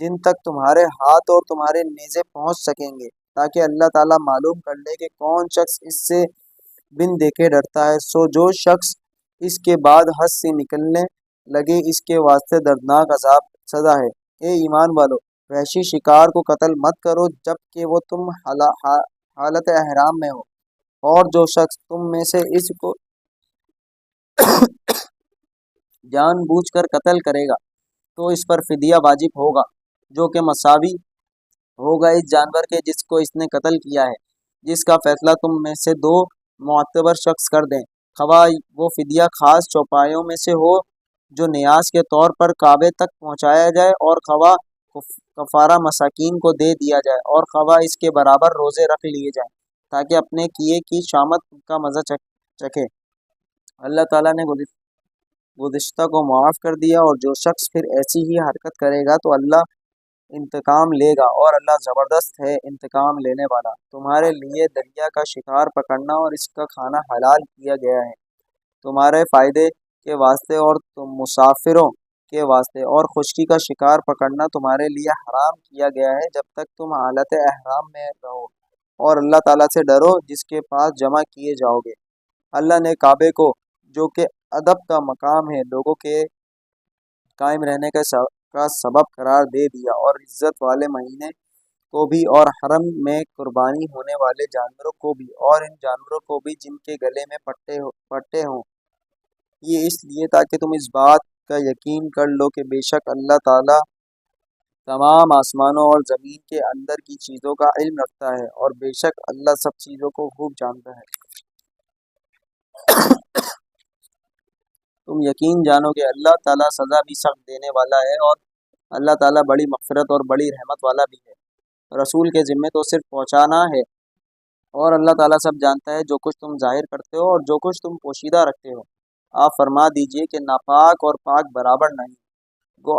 جن تک تمہارے ہاتھ اور تمہارے نیزے پہنچ سکیں گے، تاکہ اللہ تعالیٰ معلوم کر لے کہ کون شخص اس سے بن دیکھے ڈرتا ہے۔ سو جو شخص اس کے بعد حد سے نکلنے لگے، اس کے واسطے دردناک عذاب سزا ہے۔ اے ایمان والو، وحشی شکار کو قتل مت کرو جب کہ وہ تم حالت احرام میں ہو، اور جو شخص تم میں سے اس کو جان بوجھ کر قتل کرے گا تو اس پر فدیہ واجب ہوگا، جو کہ مساوی ہوگا اس جانور کے جس کو اس نے قتل کیا ہے، جس کا فیصلہ تم میں سے دو معتبر شخص کر دیں، خواہ وہ فدیہ خاص چوپایوں میں سے ہو جو نیاز کے طور پر کعبے تک پہنچایا جائے، اور خواہ کفارہ مساکین کو دے دیا جائے، اور خواہ اس کے برابر روزے رکھ لیے جائیں، تاکہ اپنے کیے کی شامت کا مزہ چکھے۔ اللہ تعالیٰ نے گزشتہ کو معاف کر دیا، اور جو شخص پھر ایسی ہی حرکت کرے گا تو اللہ انتقام لے گا، اور اللہ زبردست ہے انتقام لینے والا۔ تمہارے لیے دریا کا شکار پکڑنا اور اس کا کھانا حلال کیا گیا ہے تمہارے فائدے کے واسطے اور تم مسافروں کے واسطے، اور خشکی کا شکار پکڑنا تمہارے لیے حرام کیا گیا ہے جب تک تم حالت احرام میں رہو، اور اللہ تعالیٰ سے ڈرو جس کے پاس جمع کیے جاؤ گے۔ اللہ نے کعبے کو، جو کہ ادب کا مقام ہے، لوگوں کے قائم رہنے کا سبب قرار دے دیا، اور عزت والے مہینے کو بھی، اور حرم میں قربانی ہونے والے جانوروں کو بھی، اور ان جانوروں کو بھی جن کے گلے میں پٹے ہوں، یہ اس لیے تاکہ تم اس بات کا یقین کر لو کہ بے شک اللہ تعالیٰ تمام آسمانوں اور زمین کے اندر کی چیزوں کا علم رکھتا ہے، اور بے شک اللہ سب چیزوں کو خوب جانتا ہے۔ تم یقین جانو کہ اللہ تعالیٰ سزا بھی سخت دینے والا ہے، اور اللہ تعالیٰ بڑی مغفرت اور بڑی رحمت والا بھی ہے۔ رسول کے ذمے تو صرف پہنچانا ہے، اور اللہ تعالیٰ سب جانتا ہے جو کچھ تم ظاہر کرتے ہو اور جو کچھ تم پوشیدہ رکھتے ہو۔ آپ فرما دیجئے کہ ناپاک اور پاک برابر نہیں، گو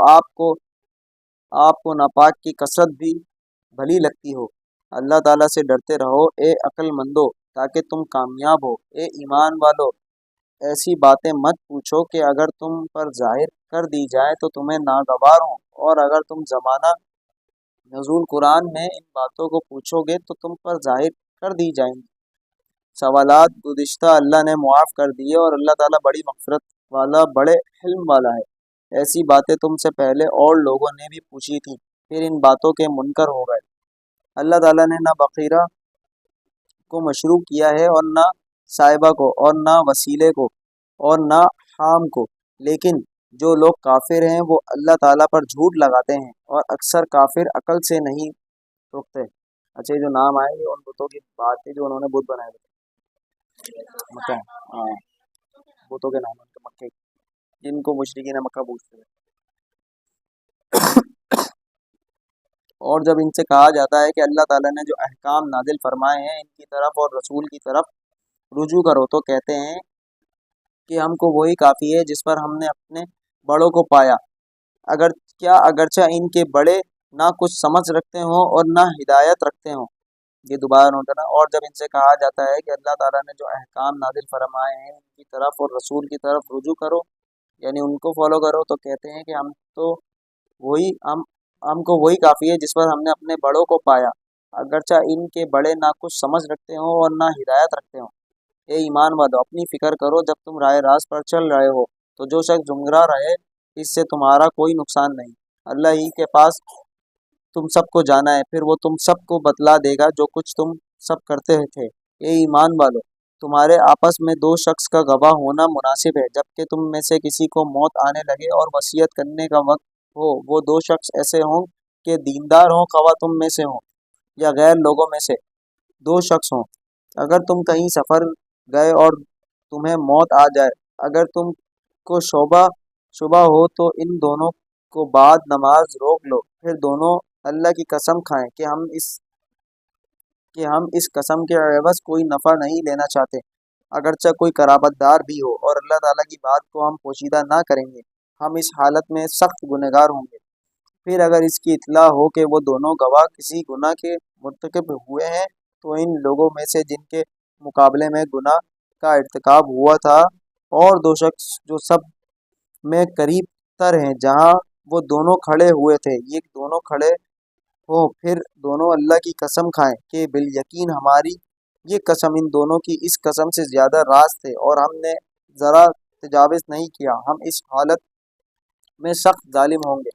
آپ کو ناپاک کی کثرت بھی بھلی لگتی ہو۔ اللہ تعالیٰ سے ڈرتے رہو اے عقل مندو، تاکہ تم کامیاب ہو۔ اے ایمان والو، ایسی باتیں مت پوچھو کہ اگر تم پر ظاہر کر دی جائے تو تمہیں ناگوار ہوں، اور اگر تم زمانہ نزول قرآن میں ان باتوں کو پوچھو گے تو تم پر ظاہر کر دی جائیں گی۔ سوالات گزشتہ اللہ نے معاف کر دیے، اور اللہ تعالیٰ بڑی مغفرت والا، بڑے حلم والا ہے۔ ایسی باتیں تم سے پہلے اور لوگوں نے بھی پوچھی تھیں، پھر ان باتوں کے منکر ہو گئے۔ اللہ تعالیٰ نے نہ بقیرہ کو مشروع کیا ہے، اور نہ صاحبہ کو، اور نہ وسیلے کو، اور نہ حام کو، لیکن جو لوگ کافر ہیں وہ اللہ تعالیٰ پر جھوٹ لگاتے ہیں، اور اکثر کافر عقل سے نہیں رکتے۔ اچھا، یہ جو نام آئے یہ ان بتوں کی بات ہے جو انہوں نے بت بنائے تھے مکہ، ہاں، بتوں کے نام ان کے مکے، جن کو مشرکین مکہ پوچھتے تھے۔ اور جب ان سے کہا جاتا ہے کہ اللہ تعالیٰ نے جو احکام نازل فرمائے ہیں ان کی طرف اور رسول کی طرف رجوع کرو، تو کہتے ہیں کہ ہم کو وہی کافی ہے جس پر ہم نے اپنے بڑوں کو پایا، اگرچہ ان کے بڑے نہ کچھ سمجھ رکھتے ہوں اور نہ ہدایت رکھتے ہوں۔ یہ دوبارہ نوٹ کرنا۔ اور جب ان سے کہا جاتا ہے کہ اللہ تعالیٰ نے جو احکام نازل فرمائے ہیں ان کی طرف اور رسول کی طرف رجوع کرو، یعنی ان کو فالو کرو، تو کہتے ہیں کہ ہم کو وہی کافی ہے جس پر ہم نے اپنے بڑوں کو پایا، اگرچہ ان کے بڑے نہ کچھ سمجھ رکھتے ہوں اور نہ ہدایت رکھتے ہوں۔ اے ایمان والو، اپنی فکر کرو جب تم راہ راست پر چل رہے ہو، تو جو شخص گمراہ رہے اس سے تمہارا کوئی نقصان نہیں۔ اللہ ہی کے پاس تم سب کو جانا ہے، پھر وہ تم سب کو بتلا دے گا جو کچھ تم سب کرتے تھے۔ اے ایمان والو، تمہارے آپس میں دو شخص کا گواہ ہونا مناسب ہے، جبکہ تم میں سے کسی کو موت آنے لگے اور وصیت کرنے کا وقت ہو۔ وہ دو شخص ایسے ہوں کہ دیندار ہوں، خواہ تم میں سے ہوں یا غیر لوگوں میں سے دو شخص ہوں۔ اگر تم کہیں سفر گئے اور تمہیں موت آ جائے، اگر تم کو شبہ ہو تو ان دونوں کو بعد نماز روک لو، پھر دونوں اللہ کی قسم کھائیں کہ ہم اس قسم کے عوض کوئی نفع نہیں لینا چاہتے، اگرچہ کوئی قرابت دار بھی ہو، اور اللہ تعالیٰ کی بات کو ہم پوشیدہ نہ کریں گے، ہم اس حالت میں سخت گنہگار ہوں گے۔ پھر اگر اس کی اطلاع ہو کہ وہ دونوں گواہ کسی گناہ کے مرتکب ہوئے ہیں، تو ان لوگوں میں سے جن کے مقابلے میں گناہ کا ارتکاب ہوا تھا، اور دو شخص جو سب میں قریب تر ہیں، جہاں وہ دونوں کھڑے ہوئے تھے، یہ دونوں کھڑے ہو پھر دونوں اللہ کی قسم کھائیں کہ بالیقین ہماری یہ قسم ان دونوں کی اس قسم سے زیادہ راز تھے، اور ہم نے ذرا تجاوز نہیں کیا، ہم اس حالت میں سخت ظالم ہوں گے۔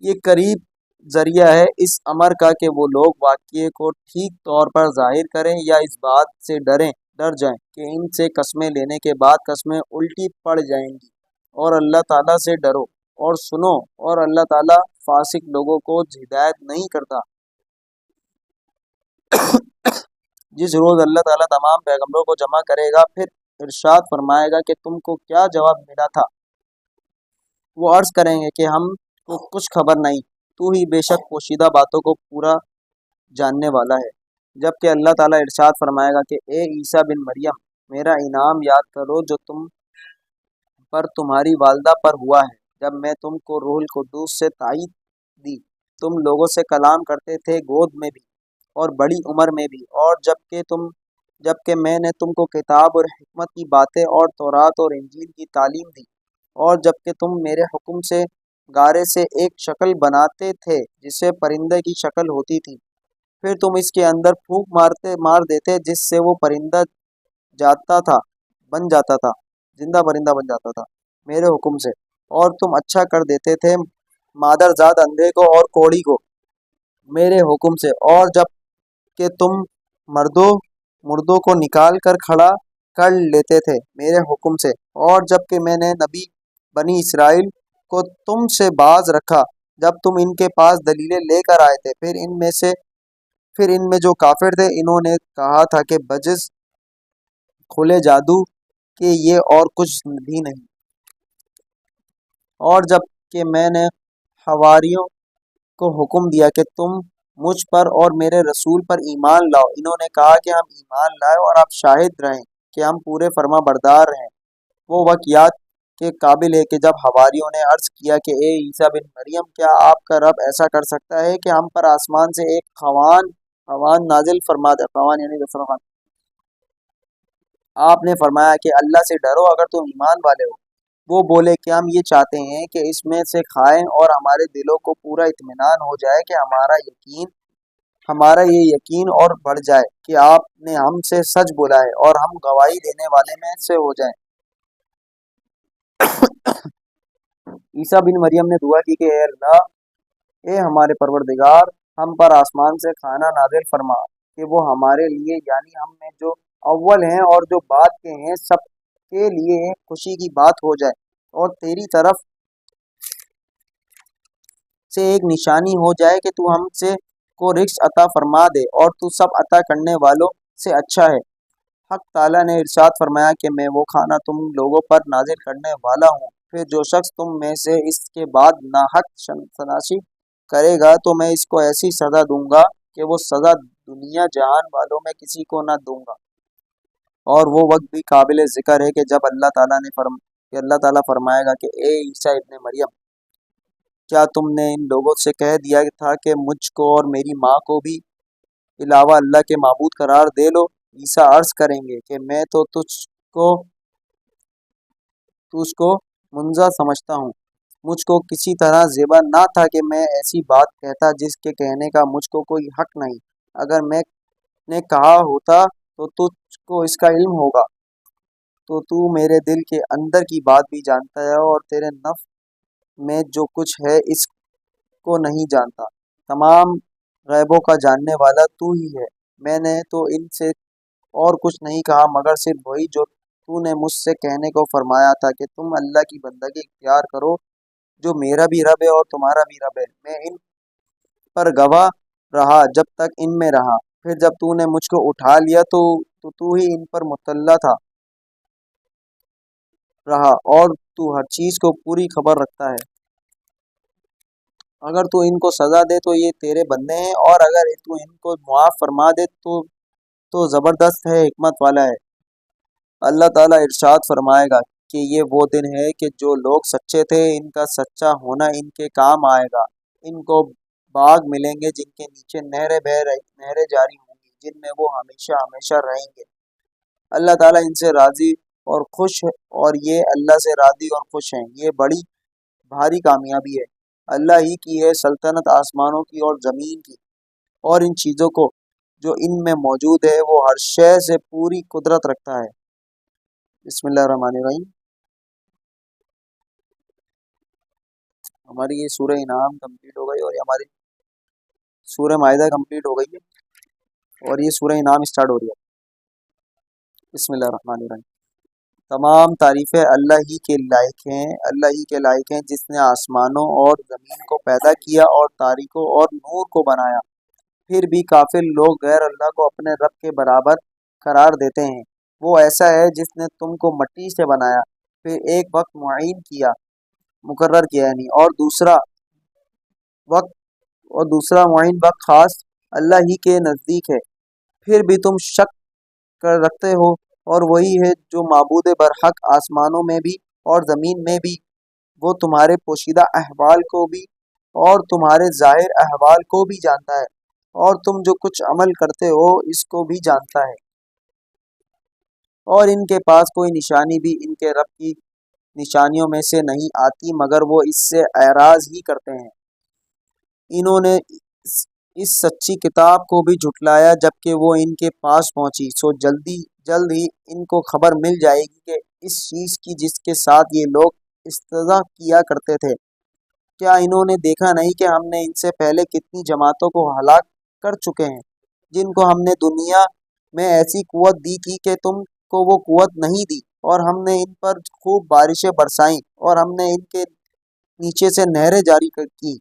یہ قریب ذریعہ ہے اس امر کا کہ وہ لوگ واقعے کو ٹھیک طور پر ظاہر کریں یا اس بات سے ڈر جائیں کہ ان سے قسمیں لینے کے بعد قسمیں الٹی پڑ جائیں گی، اور اللہ تعالیٰ سے ڈرو اور سنو، اور اللہ تعالیٰ فاسق لوگوں کو ہدایت نہیں کرتا۔ جس روز اللہ تعالیٰ تمام پیغمبروں کو جمع کرے گا پھر ارشاد فرمائے گا کہ تم کو کیا جواب ملا تھا؟ وہ عرض کریں گے کہ ہم کو کچھ خبر نہیں، تو ہی بے شک پوشیدہ باتوں کو پورا جاننے والا ہے۔ جبکہ اللہ تعالیٰ ارشاد فرمائے گا کہ اے عیسیٰ بن مریم، میرا انعام یاد کرو جو تم پر تمہاری والدہ پر ہوا ہے، جب میں تم کو روح القدس سے تائید دی، تم لوگوں سے کلام کرتے تھے گود میں بھی اور بڑی عمر میں بھی، اور جبکہ میں نے تم کو کتاب اور حکمت کی باتیں اور تورات اور انجیل کی تعلیم دی، اور جبکہ تم میرے حکم سے گارے سے ایک شکل بناتے تھے جسے پرندے کی شکل ہوتی تھی، پھر تم اس کے اندر پھونک مار دیتے جس سے وہ پرندہ بن جاتا تھا، زندہ پرندہ بن جاتا تھا میرے حکم سے، اور تم اچھا کر دیتے تھے مادرزاد اندھے کو اور کوڑی کو میرے حکم سے، اور جب کہ تم مردوں کو نکال کر کھڑا کر لیتے تھے میرے حکم سے، اور جب کہ میں نے نبی بنی اسرائیل کو تم سے باز رکھا جب تم ان کے پاس دلیلیں لے کر آئے تھے، پھر ان میں جو کافر تھے انہوں نے کہا تھا کہ بجز کھلے جادو کہ یہ اور کچھ بھی نہیں، اور جب کہ میں نے حواریوں کو حکم دیا کہ تم مجھ پر اور میرے رسول پر ایمان لاؤ، انہوں نے کہا کہ ہم ایمان لائے اور آپ شاہد رہیں کہ ہم پورے فرما بردار ہیں۔ وہ وقت یاد کے قابل ہے کہ جب حواریوں نے عرض کیا کہ اے عیسیٰ بن مریم، کیا آپ کا رب ایسا کر سکتا ہے کہ ہم پر آسمان سے ایک خوان نازل فرما دے؟ خوان یعنی رسول۔ آپ نے فرمایا کہ اللہ سے ڈرو اگر تم ایمان والے ہو۔ وہ بولے کہ ہم یہ چاہتے ہیں کہ اس میں سے کھائیں اور ہمارے دلوں کو پورا اطمینان ہو جائے کہ ہمارا یہ یقین اور بڑھ جائے کہ آپ نے ہم سے سچ بولا ہے اور ہم گواہی دینے والے میں سے ہو جائیں۔ عیسیٰ بن مریم نے دعا کی کہ اے اللہ، اے ہمارے پروردگار، ہم پر آسمان سے کھانا نازل فرما کہ وہ ہمارے لیے یعنی ہم میں جو اول ہیں اور جو بعد کے ہیں سب کے لیے ایک خوشی کی بات ہو جائے، اور تیری طرف سے ایک نشانی ہو جائے کہ تو ہم سے کو رزق عطا فرما دے اور تو سب عطا کرنے والوں سے اچھا ہے۔ حق تعالیٰ نے ارشاد فرمایا کہ میں وہ کھانا تم لوگوں پر نازل کرنے والا ہوں، پھر جو شخص تم میں سے اس کے بعد ناحق شناسی کرے گا تو میں اس کو ایسی سزا دوں گا کہ وہ سزا دنیا جہان والوں میں کسی کو نہ دوں گا۔ اور وہ وقت بھی قابل ذکر ہے کہ جب اللہ تعالیٰ فرمائے گا کہ اے عیسیٰ ابن مریم، کیا تم نے ان لوگوں سے کہہ دیا تھا کہ مجھ کو اور میری ماں کو بھی علاوہ اللہ کے معبود قرار دے لو؟ عیسیٰ عرض کریں گے کہ میں تو تجھ کو منزہ سمجھتا ہوں، مجھ کو کسی طرح زیبا نہ تھا کہ میں ایسی بات کہتا جس کے کہنے کا مجھ کو کوئی حق نہیں، اگر میں نے کہا ہوتا تو تجھ کو اس کا علم ہوگا، تو میرے دل کے اندر کی بات بھی جانتا ہے اور تیرے نفس میں جو کچھ ہے اس کو نہیں جانتا، تمام غیبوں کا جاننے والا تو ہی ہے۔ میں نے تو ان سے اور کچھ نہیں کہا مگر صرف وہی جو تو نے مجھ سے کہنے کو فرمایا تھا کہ تم اللہ کی بندگی اختیار کرو جو میرا بھی رب ہے اور تمہارا بھی رب ہے۔ میں ان پر گواہ رہا جب تک ان میں رہا، پھر جب تو نے مجھ کو اٹھا لیا تو ہی ان پر مطلع رہا، اور تو ہر چیز کو پوری خبر رکھتا ہے۔ اگر تو ان کو سزا دے تو یہ تیرے بندے ہیں، اور اگر تو ان کو معاف فرما دے تو زبردست ہے، حکمت والا ہے۔ اللہ تعالیٰ ارشاد فرمائے گا کہ یہ وہ دن ہے کہ جو لوگ سچے تھے ان کا سچا ہونا ان کے کام آئے گا، ان کو باغ ملیں گے جن کے نیچے نہریں جاری ہوں گی جن میں وہ ہمیشہ ہمیشہ رہیں گے۔ اللہ تعالیٰ ان سے راضی اور خوش اور یہ اللہ سے راضی اور خوش ہیں۔ یہ بڑی بھاری کامیابی ہے۔ اللہ ہی کی ہے سلطنت آسمانوں کی اور زمین کی، اور ان چیزوں کو جو ان میں موجود ہے، وہ ہر شے سے پوری قدرت رکھتا ہے۔ بسم اللہ الرحمن الرحیم۔ ہماری یہ سورہ انعام کمپلیٹ ہو گئی، اور یہ ہماری سورہ مائدہ کمپلیٹ ہو گئی ہے، اور یہ سورہ انعام اسٹارٹ ہو رہی ہے۔ بسم اللہ الرحمن الرحیم۔ تمام تعریفیں اللہ ہی کے لائق ہیں، اللہ ہی کے لائق ہیں جس نے آسمانوں اور زمین کو پیدا کیا اور تاریکوں اور نور کو بنایا۔ پھر بھی کافر لوگ غیر اللہ کو اپنے رب کے برابر قرار دیتے ہیں۔ وہ ایسا ہے جس نے تم کو مٹی سے بنایا، پھر ایک وقت معین کیا، مقرر کیا یعنی، اور دوسرا معین وقت خاص اللہ ہی کے نزدیک ہے۔ پھر بھی تم شک کر رکھتے ہو، اور وہی ہے جو معبود برحق آسمانوں میں بھی اور زمین میں بھی، وہ تمہارے پوشیدہ احوال کو بھی اور تمہارے ظاہر احوال کو بھی جانتا ہے، اور تم جو کچھ عمل کرتے ہو اس کو بھی جانتا ہے۔ اور ان کے پاس کوئی نشانی بھی ان کے رب کی نشانیوں میں سے نہیں آتی مگر وہ اس سے اعراض ہی کرتے ہیں۔ انہوں نے اس سچی کتاب کو بھی جھٹلایا جبکہ وہ ان کے پاس پہنچی، سو جلد ہی ان کو خبر مل جائے گی کہ اس چیز کی جس کے ساتھ یہ لوگ استہزاء کیا کرتے تھے۔ کیا انہوں نے دیکھا نہیں کہ ہم نے ان سے پہلے کتنی جماعتوں کو ہلاک کر چکے ہیں، جن کو ہم نے دنیا میں ایسی قوت دی تھی کہ تم کو وہ قوت نہیں دی، اور ہم نے ان پر خوب بارشیں برسائیں، اور ہم نے ان کے نیچے سے نہریں جاری کی۔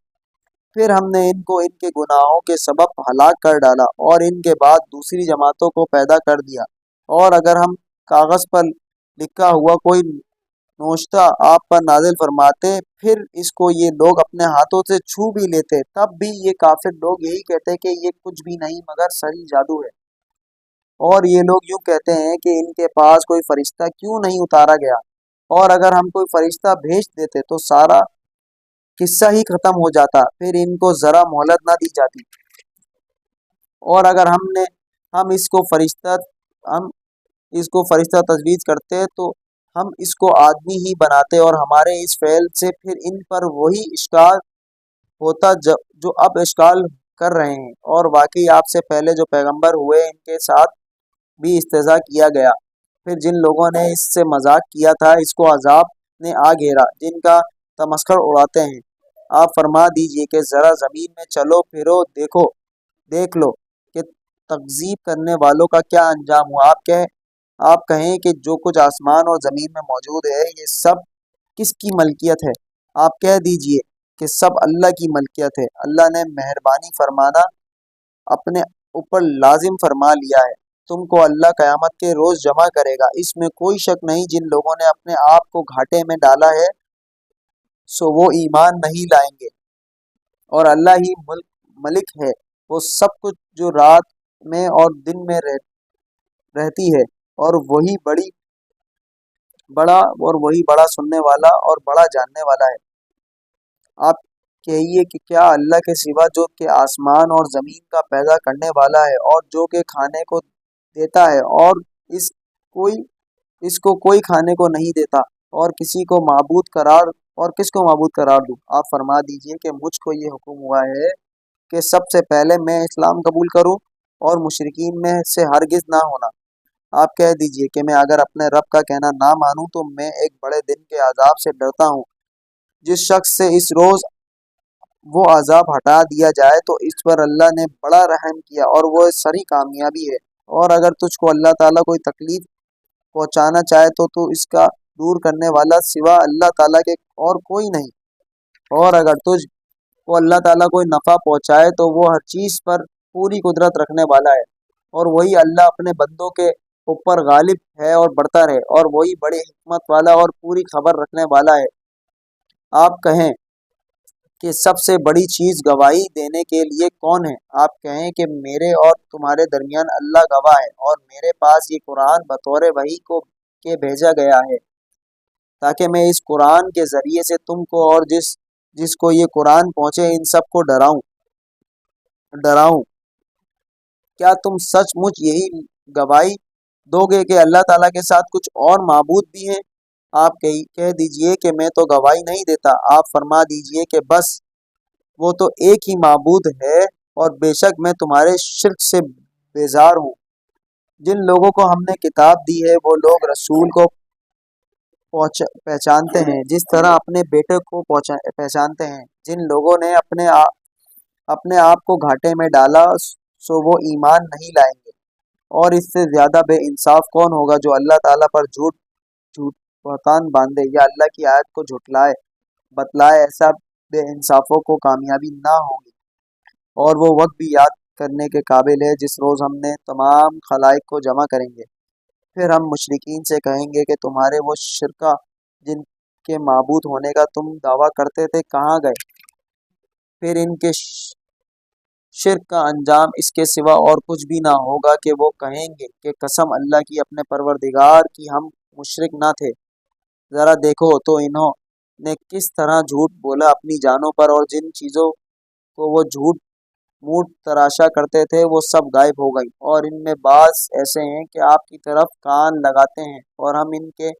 پھر ہم نے ان کو ان کے گناہوں کے سبب ہلاک کر ڈالا، اور ان کے بعد دوسری جماعتوں کو پیدا کر دیا۔ اور اگر ہم کاغذ پر لکھا ہوا کوئی نوشتہ آپ پر نازل فرماتے، پھر اس کو یہ لوگ اپنے ہاتھوں سے چھو بھی لیتے، تب بھی یہ کافر لوگ یہی کہتے کہ یہ کچھ بھی نہیں مگر سری جادو ہے۔ اور یہ لوگ یوں کہتے ہیں کہ ان کے پاس کوئی فرشتہ کیوں نہیں اتارا گیا، اور اگر ہم کوئی فرشتہ بھیج دیتے تو سارا قصہ ہی ختم ہو جاتا، پھر ان کو ذرا مہلت نہ دی جاتی۔ اور اگر ہم اس کو فرشتہ تجویز کرتے تو ہم اس کو آدمی ہی بناتے، اور ہمارے اس فعل سے پھر ان پر وہی اشکال ہوتا جو اب اشکال کر رہے ہیں۔ اور واقعی آپ سے پہلے جو پیغمبر ہوئے ان کے ساتھ بھی استہزاء کیا گیا، پھر جن لوگوں نے اس سے مذاق کیا تھا اس کو عذاب نے آ گھیرا جن کا تمسخر اڑاتے ہیں۔ آپ فرما دیجئے کہ ذرا زمین میں چلو پھرو، دیکھ لو کہ تکذیب کرنے والوں کا کیا انجام ہوا۔ آپ کہیں کہ جو کچھ آسمان اور زمین میں موجود ہے یہ سب کس کی ملکیت ہے؟ آپ کہہ دیجئے کہ سب اللہ کی ملکیت ہے۔ اللہ نے مہربانی فرمانا اپنے اوپر لازم فرما لیا ہے۔ تم کو اللہ قیامت کے روز جمع کرے گا، اس میں کوئی شک نہیں۔ جن لوگوں نے اپنے آپ کو گھاٹے میں ڈالا ہے سو وہ ایمان نہیں لائیں گے، اور اللہ ہی ملک ہے، وہ سب کچھ جو رات میں اور دن میں رہتی ہے، اور وہی بڑا سننے والا اور بڑا جاننے والا ہے۔ آپ کہیے کہ کیا اللہ کے سوا جو کہ آسمان اور زمین کا پیدا کرنے والا ہے، اور جو کہ کھانے کو دیتا ہے اور اس کو کوئی کھانے کو نہیں دیتا، اور کس کو معبود قرار دوں؟ آپ فرما دیجئے کہ مجھ کو یہ حکم ہوا ہے کہ سب سے پہلے میں اسلام قبول کروں اور مشرکین میں سے ہرگز نہ ہونا۔ آپ کہہ دیجئے کہ میں اگر اپنے رب کا کہنا نہ مانوں تو میں ایک بڑے دن کے عذاب سے ڈرتا ہوں۔ جس شخص سے اس روز وہ عذاب ہٹا دیا جائے تو اس پر اللہ نے بڑا رحم کیا، اور وہ سری کامیابی ہے۔ اور اگر تجھ کو اللہ تعالیٰ کوئی تکلیف پہنچانا چاہے تو اس کا دور کرنے والا سوا اللہ تعالیٰ کے اور کوئی نہیں، اور اگر تجھ کو اللہ تعالیٰ کوئی نفع پہنچائے تو وہ ہر چیز پر پوری قدرت رکھنے والا ہے، اور وہی اللہ اپنے بندوں کے اوپر غالب ہے اور برتر ہے، اور وہی بڑی حکمت والا اور پوری خبر رکھنے والا ہے۔ آپ کہیں کہ سب سے بڑی چیز گواہی دینے کے لیے کون ہے؟ آپ کہیں کہ میرے اور تمہارے درمیان اللہ گواہ ہے، اور میرے پاس یہ قرآن بطور وحی کے بھیجا گیا ہے تاکہ میں اس قرآن کے ذریعے سے تم کو اور جس کو یہ قرآن پہنچے ان سب کو ڈراؤں۔ کیا تم سچ مچ یہی گواہی دو گے کہ اللہ تعالیٰ کے ساتھ کچھ اور معبود بھی ہیں؟ آپ کہہ دیجئے کہ میں تو گواہی نہیں دیتا، آپ فرما دیجئے کہ بس وہ تو ایک ہی معبود ہے، اور بے شک میں تمہارے شرک سے بیزار ہوں۔ جن لوگوں کو ہم نے کتاب دی ہے وہ لوگ رسول کو پہچانتے ہیں جس طرح اپنے بیٹے کو پہچانتے ہیں۔ جن لوگوں نے اپنے آپ کو گھاٹے میں ڈالا سو وہ ایمان نہیں لائیں گے، اور اس سے زیادہ بے انصاف کون ہوگا جو اللہ تعالیٰ پر جھوٹ بہتان باندھے یا اللہ کی آیت کو بتلائے۔ ایسا بے انصافوں کو کامیابی نہ ہوگی، اور وہ وقت بھی یاد کرنے کے قابل ہے جس روز ہم نے تمام خلائق کو جمع کریں گے۔ پھر ہم مشرکین سے کہیں گے کہ تمہارے وہ شرکا جن کے معبود ہونے کا تم دعویٰ کرتے تھے کہاں گئے؟ پھر ان کے شرک کا انجام اس کے سوا اور کچھ بھی نہ ہوگا کہ وہ کہیں گے کہ قسم اللہ کی اپنے پروردگار کی ہم مشرک نہ تھے۔ ذرا دیکھو تو انہوں نے کس طرح جھوٹ بولا اپنی جانوں پر، اور جن چیزوں کو وہ جھوٹ موٹ تراشا کرتے تھے وہ سب غائب ہو گئی، اور ان میں بعض ایسے ہیں کہ آپ کی طرف کان لگاتے ہیں، اور ہم ان کے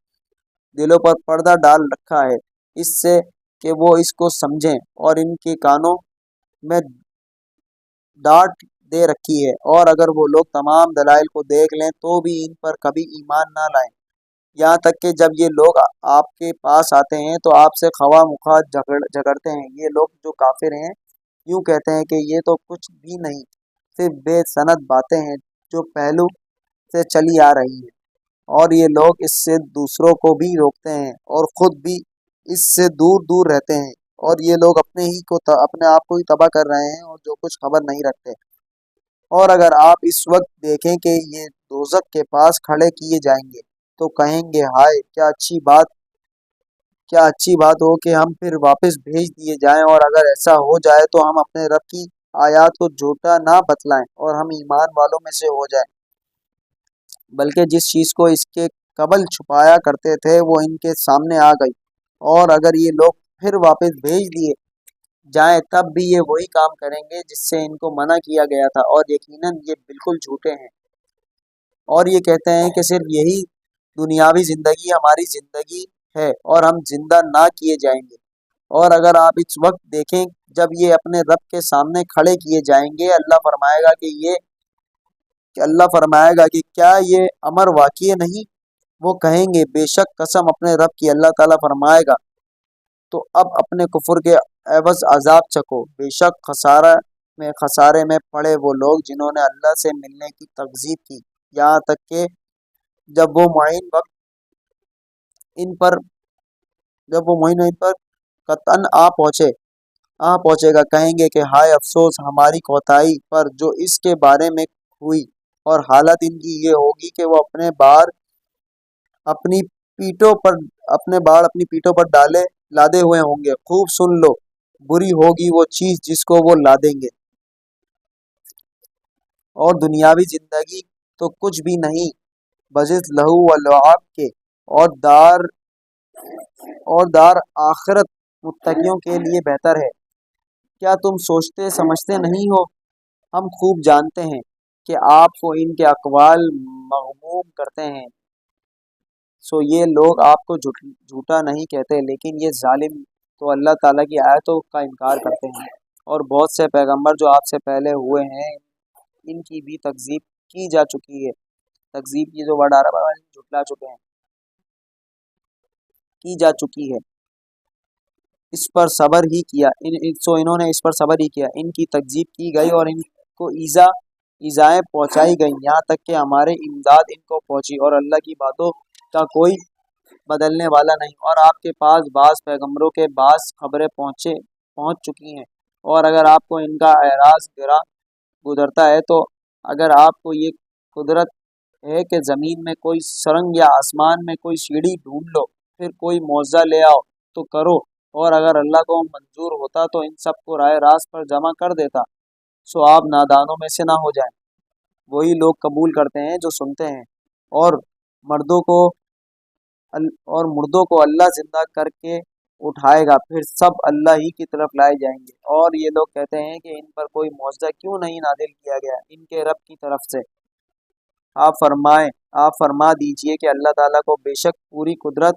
دلوں پر پردہ ڈال رکھا ہے اس سے کہ وہ اس کو سمجھیں، اور ان کے کانوں میں ڈانٹ دے رکھی ہے، اور اگر وہ لوگ تمام دلائل کو دیکھ لیں تو بھی ان پر کبھی ایمان نہ لائیں، یہاں تک کہ جب یہ لوگ آپ کے پاس آتے ہیں تو آپ سے خواہ مخواہ جھگڑتے ہیں۔ یہ لوگ جو کافر ہیں یوں کہتے ہیں کہ یہ تو کچھ بھی نہیں، صرف بے سند باتیں ہیں جو پہلو سے چلی آ رہی ہیں، اور یہ لوگ اس سے دوسروں کو بھی روکتے ہیں اور خود بھی اس سے دور دور رہتے ہیں، اور یہ لوگ اپنے آپ کو ہی تباہ کر رہے ہیں اور جو کچھ خبر نہیں رکھتے۔ اور اگر آپ اس وقت دیکھیں کہ یہ دوزخ کے پاس کھڑے کیے جائیں گے تو کہیں گے ہائے کیا اچھی بات ہو کہ ہم پھر واپس بھیج دیے جائیں، اور اگر ایسا ہو جائے تو ہم اپنے رب کی آیات کو جھوٹا نہ بتلائیں اور ہم ایمان والوں میں سے ہو جائیں، بلکہ جس چیز کو اس کے قبل چھپایا کرتے تھے وہ ان کے سامنے آ گئی، اور اگر یہ لوگ پھر واپس بھیج دیے جائیں تب بھی یہ وہی کام کریں گے جس سے ان کو منع کیا گیا تھا، اور یقیناً یہ بالکل جھوٹے ہیں۔ اور یہ کہتے ہیں کہ صرف یہی دنیاوی زندگی ہماری زندگی ہے اور ہم زندہ نہ کیے جائیں گے، اور اگر آپ اس وقت دیکھیں جب یہ اپنے رب کے سامنے کھڑے کیے جائیں گے، اللہ فرمائے گا کہ کیا یہ امر واقع نہیں؟ وہ کہیں گے بے شک قسم اپنے رب کی، اللہ تعالیٰ فرمائے گا تو اب اپنے کفر کے عوض عذاب چکھو، بے شک خسارے میں پڑے وہ لوگ جنہوں نے اللہ سے ملنے کی تکذیب کی، یہاں تک کہ جب وہ معین وقت ان پر قطعاً آ پہنچے گا، کہیں گے کہ ہائے افسوس ہماری کوتاہی پر جو اس کے بارے میں ہوئی، اور حالت ان کی یہ ہوگی کہ وہ اپنے بار اپنی پیٹھوں پر لادے ہوئے ہوں گے۔ خوب سن لو، بری ہوگی وہ چیز جس کو وہ لادیں گے، اور دنیاوی زندگی تو کچھ بھی نہیں بجز لہو و لعاب کے، اور دار آخرت متقیوں کے لیے بہتر ہے۔ کیا تم سوچتے سمجھتے نہیں ہو؟ ہم خوب جانتے ہیں کہ آپ کو ان کے اقوال مغموم کرتے ہیں، سو یہ لوگ آپ کو جھوٹا نہیں کہتے، لیکن یہ ظالم تو اللہ تعالیٰ کی آیتوں کا انکار کرتے ہیں، اور بہت سے پیغمبر جو آپ سے پہلے ہوئے ہیں ان کی بھی تکذیب کی جا چکی ہے۔ تکذیب کی جو ورڈ آ رہا ہے جھٹلا چکے ہیں، کی جا چکی ہے، اس پر صبر ہی کیا انہوں نے اس پر صبر ہی کیا، ان کی تکذیب کی گئی اور ان کو ایذائیں پہنچائی گئیں، یہاں تک کہ ہمارے امداد ان کو پہنچی، اور اللہ کی باتوں کا کوئی بدلنے والا نہیں، اور آپ کے پاس بعض پیغمبروں کے بعض خبریں پہنچ چکی ہیں، اور اگر آپ کو ان کا اعراض گزرتا ہے تو اگر آپ کو یہ قدرت ہے کہ زمین میں کوئی سرنگ یا آسمان میں کوئی سیڑھی ڈھونڈ لو، پھر کوئی معجزہ لے آؤ تو کرو، اور اگر اللہ کو منظور ہوتا تو ان سب کو راہ راست پر جمع کر دیتا، سو آپ نادانوں میں سے نہ ہو جائیں۔ وہی لوگ قبول کرتے ہیں جو سنتے ہیں، اور مردوں کو اللہ زندہ کر کے اٹھائے گا، پھر سب اللہ ہی کی طرف لائے جائیں گے، اور یہ لوگ کہتے ہیں کہ ان پر کوئی معجزہ کیوں نہیں نازل کیا گیا ان کے رب کی طرف سے؟ آپ فرما دیجئے کہ اللہ تعالیٰ کو بے شک پوری قدرت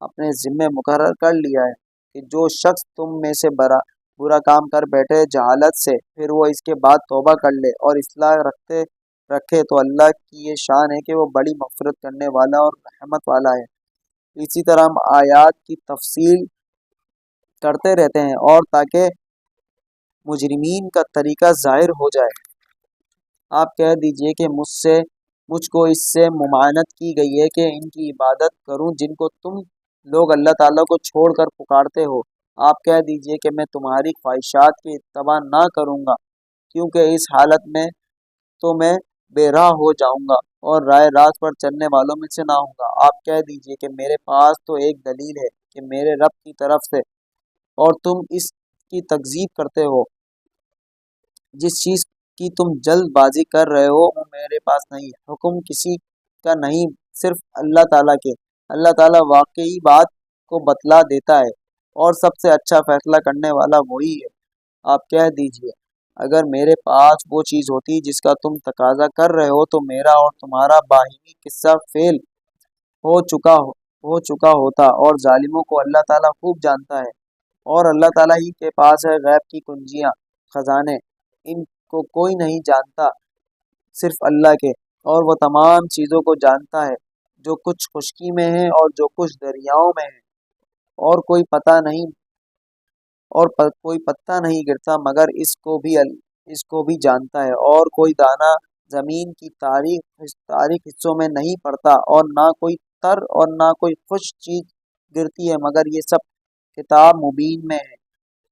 اپنے ذمے مقرر کر لیا ہے کہ جو شخص تم میں سے برا کام کر بیٹھے جہالت سے، پھر وہ اس کے بعد توبہ کر لے اور اصلاح رکھے تو اللہ کی یہ شان ہے کہ وہ بڑی مغفرت کرنے والا اور رحمت والا ہے۔ اسی طرح ہم آیات کی تفصیل کرتے رہتے ہیں اور تاکہ مجرمین کا طریقہ ظاہر ہو جائے، آپ کہہ دیجئے کہ مجھ کو اس سے ممانعت کی گئی ہے کہ ان کی عبادت کروں جن کو تم لوگ اللہ تعالیٰ کو چھوڑ کر پکارتے ہو۔ آپ کہہ دیجئے کہ میں تمہاری خواہشات کی اتباع نہ کروں گا، کیونکہ اس حالت میں تو میں بے راہ ہو جاؤں گا اور رائے راست پر چلنے والوں میں سے نہ ہوں گا۔ آپ کہہ دیجئے کہ میرے پاس تو ایک دلیل ہے کہ میرے رب کی طرف سے، اور تم اس کی تکذیب کرتے ہو۔ جس چیز کی تم جلد بازی کر رہے ہو وہ میرے پاس نہیں ہے، حکم کسی کا نہیں، صرف اللہ تعالیٰ کے۔ اللہ تعالیٰ واقعی بات کو بتلا دیتا ہے اور سب سے اچھا فیصلہ کرنے والا وہی ہے۔ آپ کہہ دیجئے اگر میرے پاس وہ چیز ہوتی جس کا تم تقاضا کر رہے ہو تو میرا اور تمہارا باہمی قصہ فیل ہو چکا ہوتا، اور ظالموں کو اللہ تعالیٰ خوب جانتا ہے، اور اللہ تعالیٰ ہی کے پاس ہے غیب کی کنجیاں، خزانے، ان کو کوئی نہیں جانتا صرف اللہ کے، اور وہ تمام چیزوں کو جانتا ہے جو کچھ خشکی میں ہے اور جو کچھ دریاؤں میں ہے، اور کوئی پتہ نہیں گرتا مگر اس کو بھی جانتا ہے، اور کوئی دانہ زمین کی تاریک حصوں میں نہیں پڑتا، اور نہ کوئی تر اور نہ کوئی خشک چیز گرتی ہے مگر یہ سب کتاب مبین میں ہے۔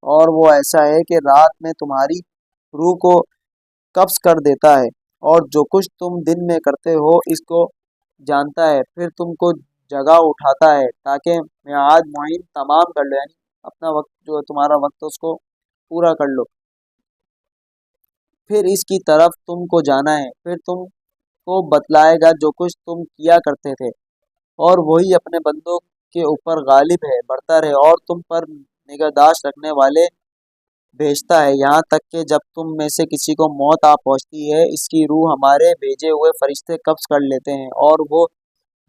اور وہ ایسا ہے کہ رات میں تمہاری روح کو قبض کر دیتا ہے، اور جو کچھ تم دن میں کرتے ہو اس کو جانتا ہے، پھر تم کو جگہ اٹھاتا ہے تاکہ میعاد معین تمام کر لو، یعنی اپنا وقت جو تمہارا وقت ہے اس کو پورا کر لو، پھر اس کی طرف تم کو جانا ہے، پھر تم کو بتلائے گا جو کچھ تم کیا کرتے تھے، اور وہی اپنے بندوں کے اوپر غالب ہے، برتر ہے، اور تم پر نگہداشت رکھنے والے بھیجتا ہے، یہاں تک کہ جب تم میں سے کسی کو موت آ پہنچتی ہے اس کی روح ہمارے بھیجے ہوئے فرشتے قبض کر لیتے ہیں، اور وہ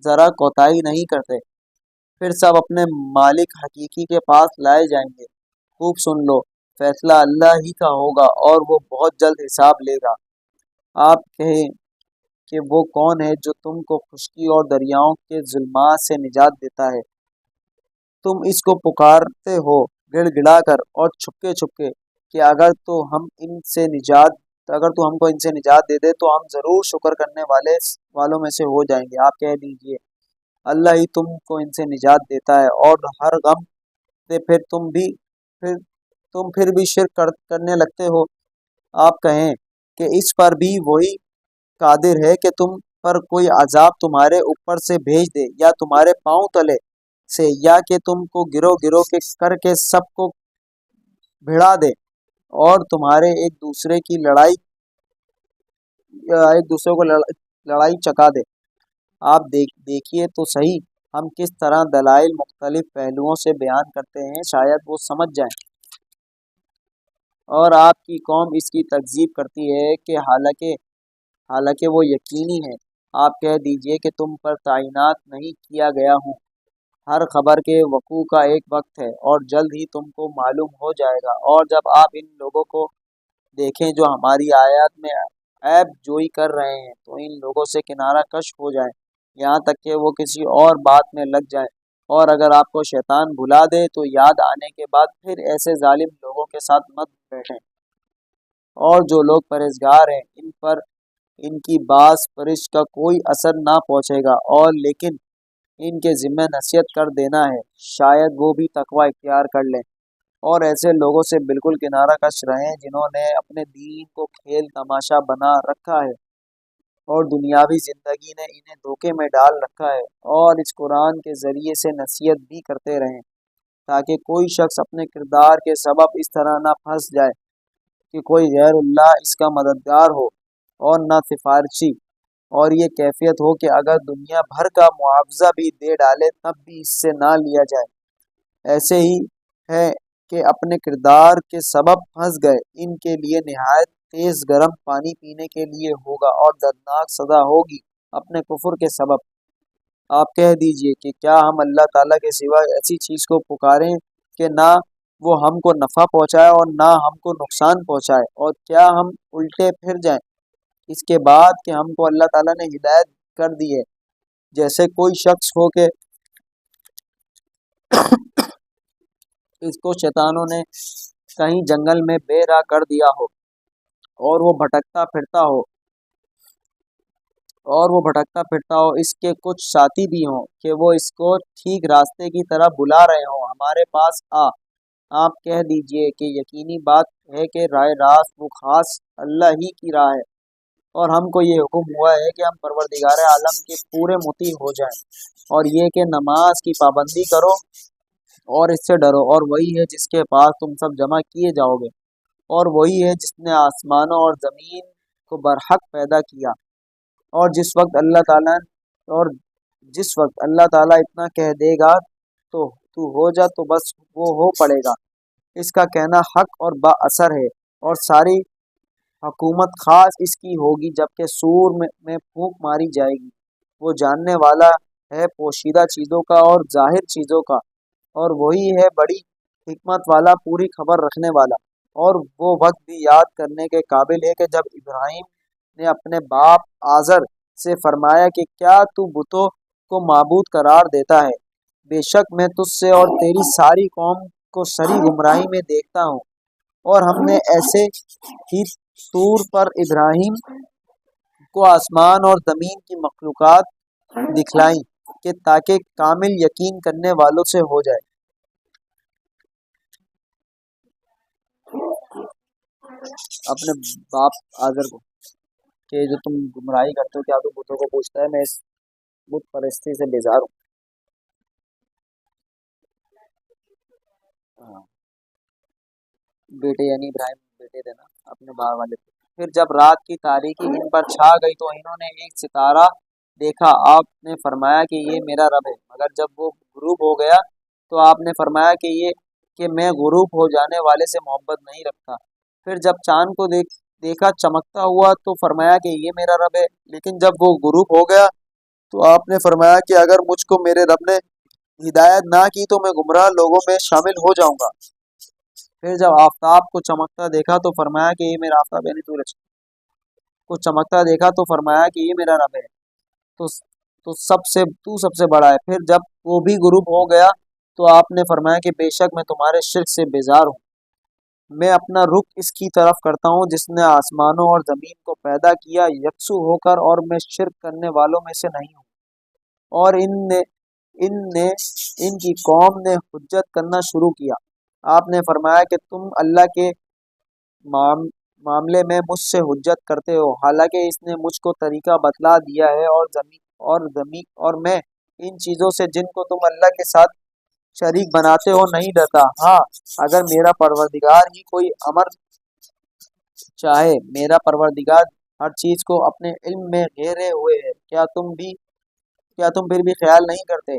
ذرا کوتاہی نہیں کرتے، پھر سب اپنے مالک حقیقی کے پاس لائے جائیں گے۔ خوب سن لو، فیصلہ اللہ ہی کا ہوگا اور وہ بہت جلد حساب لے گا۔ آپ کہیں کہ وہ کون ہے جو تم کو خشکی اور دریاؤں کے ظلمات سے نجات دیتا ہے؟ تم اس کو پکارتے ہو گڑ گڑا کر اور چھپکے چھپکے کہ اگر تو ہم کو ان سے نجات دے دے تو ہم ضرور شکر کرنے والوں میں سے ہو جائیں گے۔ آپ کہہ دیجئے اللہ ہی تم کو ان سے نجات دیتا ہے، اور ہر غم سے پھر بھی شرک کرنے لگتے ہو۔ آپ کہیں کہ اس پر بھی وہی قادر ہے کہ تم پر کوئی عذاب تمہارے اوپر سے بھیج دے یا تمہارے پاؤں تلے سے، یا کہ تم کو گروہ گروہ کے کر کے سب کو بھڑا دے اور تمہارے ایک دوسرے کو لڑائی چکا دے۔ آپ دیکھیے تو صحیح ہم کس طرح دلائل مختلف پہلوؤں سے بیان کرتے ہیں، شاید وہ سمجھ جائیں، اور آپ کی قوم اس کی تکذیب کرتی ہے کہ حالانکہ وہ یقینی ہے۔ آپ کہہ دیجئے کہ تم پر تعینات نہیں کیا گیا ہوں، ہر خبر کے وقوع کا ایک وقت ہے اور جلد ہی تم کو معلوم ہو جائے گا، اور جب آپ ان لوگوں کو دیکھیں جو ہماری آیات میں عیب جوئی کر رہے ہیں تو ان لوگوں سے کنارہ کش ہو جائیں، یہاں تک کہ وہ کسی اور بات میں لگ جائیں، اور اگر آپ کو شیطان بھلا دے تو یاد آنے کے بعد پھر ایسے ظالم لوگوں کے ساتھ مت بیٹھیں، اور جو لوگ پرہیزگار ہیں ان پر ان کی باز پرش کا کوئی اثر نہ پہنچے گا، اور لیکن ان کے ذمہ نصیحت کر دینا ہے، شاید وہ بھی تقوی اختیار کر لیں، اور ایسے لوگوں سے بالکل کنارہ کش رہیں جنہوں نے اپنے دین کو کھیل تماشا بنا رکھا ہے اور دنیاوی زندگی نے انہیں دھوکے میں ڈال رکھا ہے، اور اس قرآن کے ذریعے سے نصیحت بھی کرتے رہیں تاکہ کوئی شخص اپنے کردار کے سبب اس طرح نہ پھنس جائے کہ کوئی غیر اللہ اس کا مددگار ہو اور نہ سفارشی، اور یہ کیفیت ہو کہ اگر دنیا بھر کا معاوضہ بھی دے ڈالے تب بھی اس سے نہ لیا جائے۔ ایسے ہی ہے کہ اپنے کردار کے سبب پھنس گئے، ان کے لیے نہایت تیز گرم پانی پینے کے لیے ہوگا اور دردناک سزا ہوگی اپنے کفر کے سبب۔ آپ کہہ دیجئے کہ کیا ہم اللہ تعالیٰ کے سوا ایسی چیز کو پکاریں کہ نہ وہ ہم کو نفع پہنچائے اور نہ ہم کو نقصان پہنچائے، اور کیا ہم الٹے پھر جائیں اس کے بعد کہ ہم کو اللہ تعالیٰ نے ہدایت کر دی ہے؟ جیسے کوئی شخص ہو کہ اس کو شیطانوں نے کہیں جنگل میں بے راہ کر دیا ہو اور وہ بھٹکتا پھرتا ہو اس کے کچھ ساتھی بھی ہوں کہ وہ اس کو ٹھیک راستے کی طرف بلا رہے ہوں، ہمارے پاس آپ کہہ دیجئے کہ یقینی بات ہے کہ راہ راست وہ خاص اللہ ہی کی راہ ہے، اور ہم کو یہ حکم ہوا ہے کہ ہم پروردگار عالم کے پورے مطیع ہو جائیں، اور یہ کہ نماز کی پابندی کرو اور اس سے ڈرو، اور وہی ہے جس کے پاس تم سب جمع کیے جاؤ گے، اور وہی ہے جس نے آسمانوں اور زمین کو برحق پیدا کیا، اور اور جس وقت اللہ تعالیٰ اتنا کہہ دے گا تو ہو جا، تو بس وہ ہو پڑے گا۔ اس کا کہنا حق اور با اثر ہے، اور ساری حکومت خاص اس کی ہوگی جبکہ سور میں پھونک ماری جائے گی۔ وہ جاننے والا ہے پوشیدہ چیزوں کا اور ظاہر چیزوں کا، اور وہی ہے بڑی حکمت والا، پوری خبر رکھنے والا۔ اور وہ وقت بھی یاد کرنے کے قابل ہے کہ جب ابراہیم نے اپنے باپ آزر سے فرمایا کہ کیا تو بتوں کو معبود قرار دیتا ہے؟ بے شک میں تجھ سے اور تیری ساری قوم کو سری گمراہی میں دیکھتا ہوں۔ اور ہم نے ایسے ہی طور پر ابراہیم کو آسمان اور زمین کی مخلوقات دکھلائیں کہ تاکہ کامل یقین کرنے والوں سے ہو جائے۔ اپنے باپ آزر کو کہ جو تم گمراہی کرتے ہو، کیا تو بتوں کو پوچھتا ہے؟ میں اس بت پرستی سے بیزار ہوں۔ ہاں، بیٹے یعنی ابراہیم بیٹے تھے نا اپنے باپ والے تھے۔ پھر جب رات کی تاریکی ان پر چھا گئی تو انہوں نے ایک ستارہ دیکھا، آپ نے فرمایا کہ یہ میرا رب ہے، مگر جب وہ غروب ہو گیا تو آپ نے فرمایا کہ میں غروب ہو جانے والے سے محبت نہیں رکھتا۔ پھر جب چاند کو دیکھا چمکتا ہوا تو فرمایا کہ یہ میرا رب ہے، لیکن جب وہ غروب ہو گیا تو آپ نے فرمایا کہ اگر مجھ کو میرے رب نے ہدایت نہ کی تو میں گمراہ لوگوں میں شامل ہو جاؤں گا۔ پھر جب آفتاب کو چمکتا دیکھا تو فرمایا کہ یہ میرا آفتاب یعنی سورج کو چمکتا دیکھا تو فرمایا کہ یہ میرا رب ہے، تو سب سے بڑا ہے۔ پھر جب وہ بھی غروب ہو گیا تو آپ نے فرمایا کہ بے شک میں تمہارے شرک سے بیزار ہوں، میں اپنا رخ اس کی طرف کرتا ہوں جس نے آسمانوں اور زمین کو پیدا کیا یکسو ہو کر، اور میں شرک کرنے والوں میں سے نہیں ہوں۔ اور ان کی قوم نے حجت کرنا شروع کیا۔ آپ نے فرمایا کہ تم اللہ کے معاملے میں مجھ سے حجت کرتے ہو، حالانکہ اس نے مجھ کو طریقہ بتلا دیا ہے، اور میں ان چیزوں سے جن کو تم اللہ کے ساتھ شریک بناتے ہو نہیں ڈرتا۔ ہاں، اگر میرا پروردگار ہی کوئی امر چاہے، میرا پروردگار ہر چیز کو اپنے علم میں گھیرے ہوئے ہے، کیا تم پھر بھی خیال نہیں کرتے؟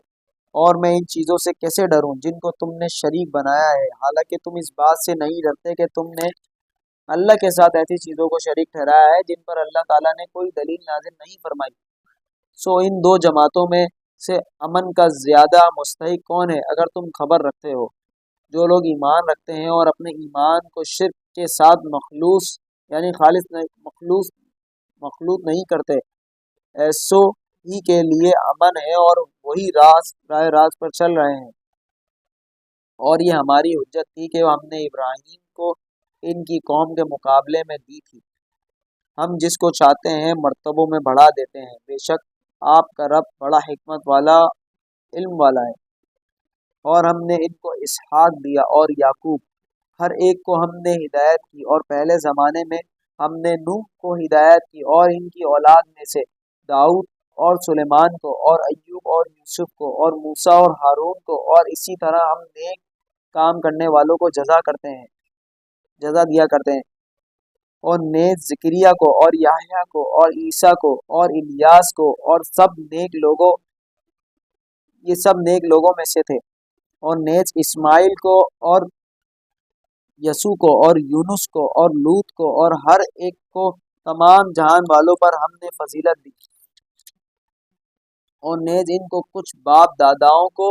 اور میں ان چیزوں سے کیسے ڈروں جن کو تم نے شریک بنایا ہے، حالانکہ تم اس بات سے نہیں ڈرتے کہ تم نے اللہ کے ساتھ ایسی چیزوں کو شریک ٹھہرایا ہے جن پر اللہ تعالیٰ نے کوئی دلیل نازل نہیں فرمائی۔ سو ان دو جماعتوں میں سے امن کا زیادہ مستحق کون ہے اگر تم خبر رکھتے ہو؟ جو لوگ ایمان رکھتے ہیں اور اپنے ایمان کو شرک کے ساتھ مخلوط یعنی مخلوط نہیں کرتے، ایسو ہی کے لیے امن ہے، اور وہی راہ راست پر چل رہے ہیں۔ اور یہ ہماری حجت تھی کہ ہم نے ابراہیم کو ان کی قوم کے مقابلے میں دی تھی، ہم جس کو چاہتے ہیں مرتبوں میں بڑھا دیتے ہیں، بے شک آپ کا رب بڑا حکمت والا علم والا ہے۔ اور ہم نے ان کو اسحاق دیا اور یعقوب، ہر ایک کو ہم نے ہدایت کی، اور پہلے زمانے میں ہم نے نوح کو ہدایت کی، اور ان کی اولاد میں سے داؤد اور سلیمان کو، اور ایوب اور یوسف کو، اور موسیٰ اور ہارون کو، اور اسی طرح ہم نیک کام کرنے والوں کو جزا دیا کرتے ہیں۔ اور نیز زکریا کو اور یحییٰ کو اور عیسیٰ کو اور الیاس کو، اور یہ سب نیک لوگوں میں سے تھے۔ اور نیز اسماعیل کو اور یسوع کو اور یونس کو اور لوط کو، اور ہر ایک کو تمام جہان والوں پر ہم نے فضیلت دی۔ اور نیز ان کو کچھ باپ داداؤں کو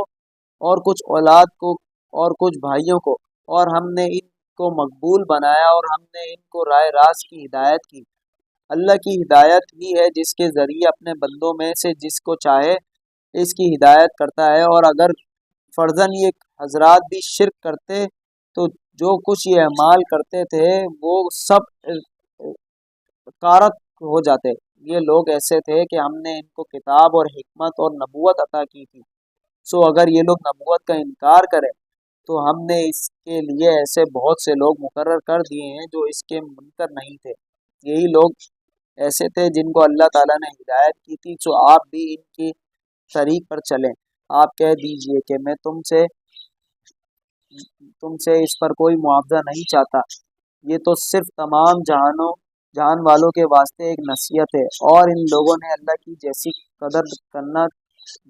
اور کچھ اولاد کو اور کچھ بھائیوں کو، اور ہم نے ان کو مقبول بنایا اور ہم نے ان کو رائے راست کی ہدایت کی۔ اللہ کی ہدایت ہی ہے جس کے ذریعے اپنے بندوں میں سے جس کو چاہے اس کی ہدایت کرتا ہے۔ اور اگر فرضاً یہ حضرات بھی شرک کرتے تو جو کچھ یہ اعمال کرتے تھے وہ سب کارت ہو جاتے۔ یہ لوگ ایسے تھے کہ ہم نے ان کو کتاب اور حکمت اور نبوت عطا کی تھی، سو اگر یہ لوگ نبوت کا انکار کریں تو ہم نے اس کے لیے ایسے بہت سے لوگ مقرر کر دیے ہیں جو اس کے منکر نہیں تھے۔ یہی لوگ ایسے تھے جن کو اللہ تعالیٰ نے ہدایت کی تھی، سو آپ بھی ان کی طریق پر چلیں۔ آپ کہہ دیجئے کہ میں تم سے اس پر کوئی معاوضہ نہیں چاہتا، یہ تو صرف تمام جہان والوں کے واسطے ایک نصیحت ہے۔ اور ان لوگوں نے اللہ کی جیسی قدر کرنا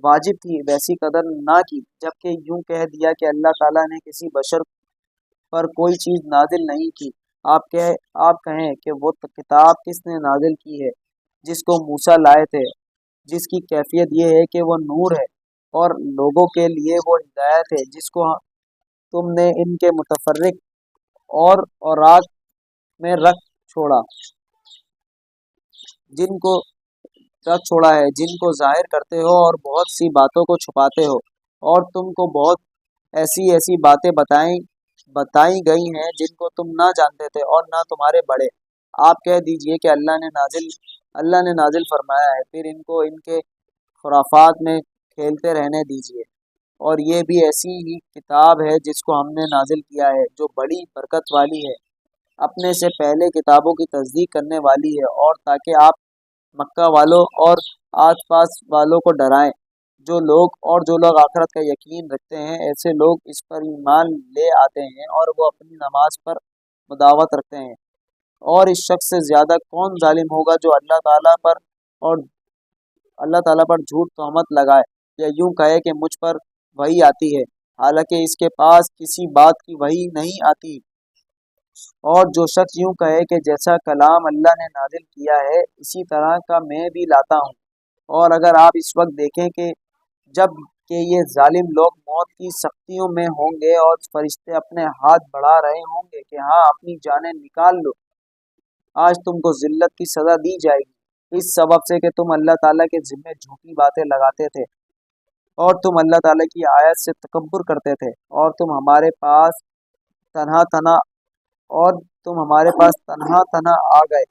واجب تھی ویسی قدر نہ کی، جبکہ یوں کہہ دیا کہ اللہ تعالیٰ نے کسی بشر پر کوئی چیز نازل نہیں کی۔ آپ کہیں کہ وہ کتاب کس نے نازل کی ہے جس کو موسیٰ لائے تھے، جس کی کیفیت یہ ہے کہ وہ نور ہے اور لوگوں کے لیے وہ ہدایت ہے، جس کو تم نے ان کے متفرق اور اوراق میں جن کو رکھ چھوڑا ہے، جن کو ظاہر کرتے ہو اور بہت سی باتوں کو چھپاتے ہو، اور تم کو بہت ایسی ایسی باتیں بتائی گئی ہیں جن کو تم نہ جانتے تھے اور نہ تمہارے بڑے۔ آپ کہہ دیجئے کہ اللہ نے نازل فرمایا ہے، پھر ان کو ان کے خرافات میں کھیلتے رہنے دیجئے۔ اور یہ بھی ایسی ہی کتاب ہے جس کو ہم نے نازل کیا ہے جو بڑی برکت والی ہے، اپنے سے پہلے کتابوں کی تصدیق کرنے والی ہے، اور تاکہ آپ مکہ والوں اور آس پاس والوں کو ڈرائیں۔ جو لوگ آخرت کا یقین رکھتے ہیں ایسے لوگ اس پر ایمان لے آتے ہیں اور وہ اپنی نماز پر مداوت رکھتے ہیں۔ اور اس شخص سے زیادہ کون ظالم ہوگا جو اللہ تعالیٰ پر جھوٹ تہمت لگائے یا یوں کہے کہ مجھ پر وحی آتی ہے، حالانکہ اس کے پاس کسی بات کی وحی نہیں آتی۔ اور جو شخص یوں کہے کہ جیسا کلام اللہ نے نازل کیا ہے اسی طرح کا میں بھی لاتا ہوں۔ اور اگر آپ اس وقت دیکھیں کہ جب کہ یہ ظالم لوگ موت کی سختیوں میں ہوں گے اور فرشتے اپنے ہاتھ بڑھا رہے ہوں گے کہ ہاں اپنی جانیں نکال لو، آج تم کو ذلت کی سزا دی جائے گی، اس سبب سے کہ تم اللہ تعالیٰ کے ذمے جھوٹی باتیں لگاتے تھے اور تم اللہ تعالیٰ کی آیت سے تکبر کرتے تھے، اور تم ہمارے پاس تنہا تنہا آ گئے،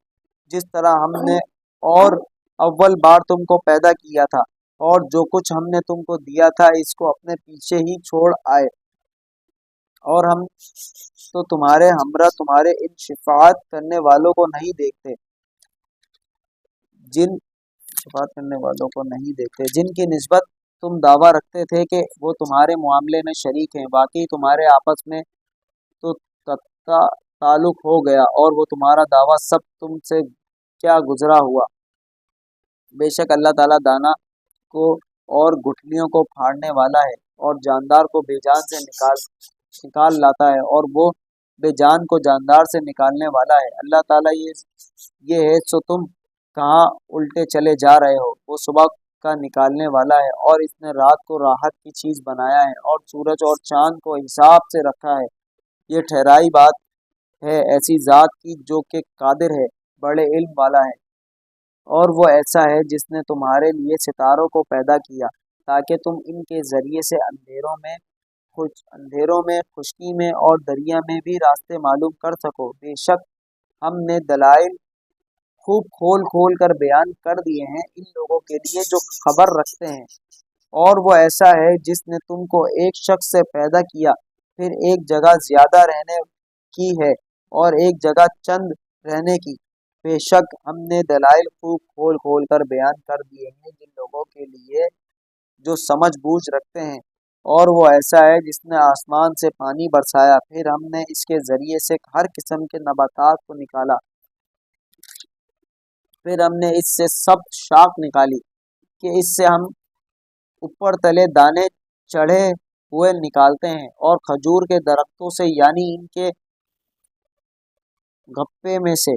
جس طرح ہم نے اور اول بار تم کو پیدا کیا تھا، اور جو کچھ ہم نے تم کو دیا تھا اس کو اپنے پیچھے ہی چھوڑ آئے، اور ہم تو تمہارے ہمراہ تمہارے ان شفاعت کرنے والوں کو نہیں دیکھتے جن کی نسبت تم دعویٰ رکھتے تھے کہ وہ تمہارے معاملے میں شریک ہیں، واقعی تمہارے آپس میں تو تعلق ہو گیا، اور وہ تمہارا دعویٰ سب تم سے کیا گزرا ہوا۔ بے شک اللہ تعالیٰ دانا کو اور گٹھلیوں کو پھاڑنے والا ہے، اور جاندار کو بے جان سے نکال لاتا ہے، اور وہ بے جان کو جاندار سے نکالنے والا ہے۔ اللہ تعالیٰ یہ ہے، سو تم کہاں الٹے چلے جا رہے ہو؟ وہ صبح کا نکالنے والا ہے، اور اس نے رات کو راحت کی چیز بنایا ہے، اور سورج اور چاند کو حساب سے رکھا ہے۔ یہ ٹھہرائی بات ہے ایسی ذات کی جو کہ قادر ہے، بڑے علم والا ہے۔ اور وہ ایسا ہے جس نے تمہارے لیے ستاروں کو پیدا کیا تاکہ تم ان کے ذریعے سے اندھیروں میں، خشکی میں اور دریا میں بھی راستے معلوم کر سکو۔ بے شک ہم نے دلائل خوب کھول کھول کر بیان کر دیے ہیں ان لوگوں کے لیے جو خبر رکھتے ہیں۔ اور وہ ایسا ہے جس نے تم کو ایک شخص سے پیدا کیا، پھر ایک جگہ زیادہ رہنے کی ہے اور ایک جگہ چند رہنے کی۔ بے شک ہم نے دلائل خوب کھول کھول کر بیان کر دیے ہیں جن لوگوں کے لیے جو سمجھ بوجھ رکھتے ہیں۔ اور وہ ایسا ہے جس نے آسمان سے پانی برسایا، پھر ہم نے اس کے ذریعے سے ہر قسم کے نباتات کو نکالا، پھر ہم نے اس سے سب شاخ نکالی کہ اس سے ہم اوپر تلے دانے چڑھے ہوئے نکالتے ہیں، اور کھجور کے درختوں سے یعنی ان کے گھپے میں سے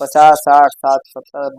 50 60 70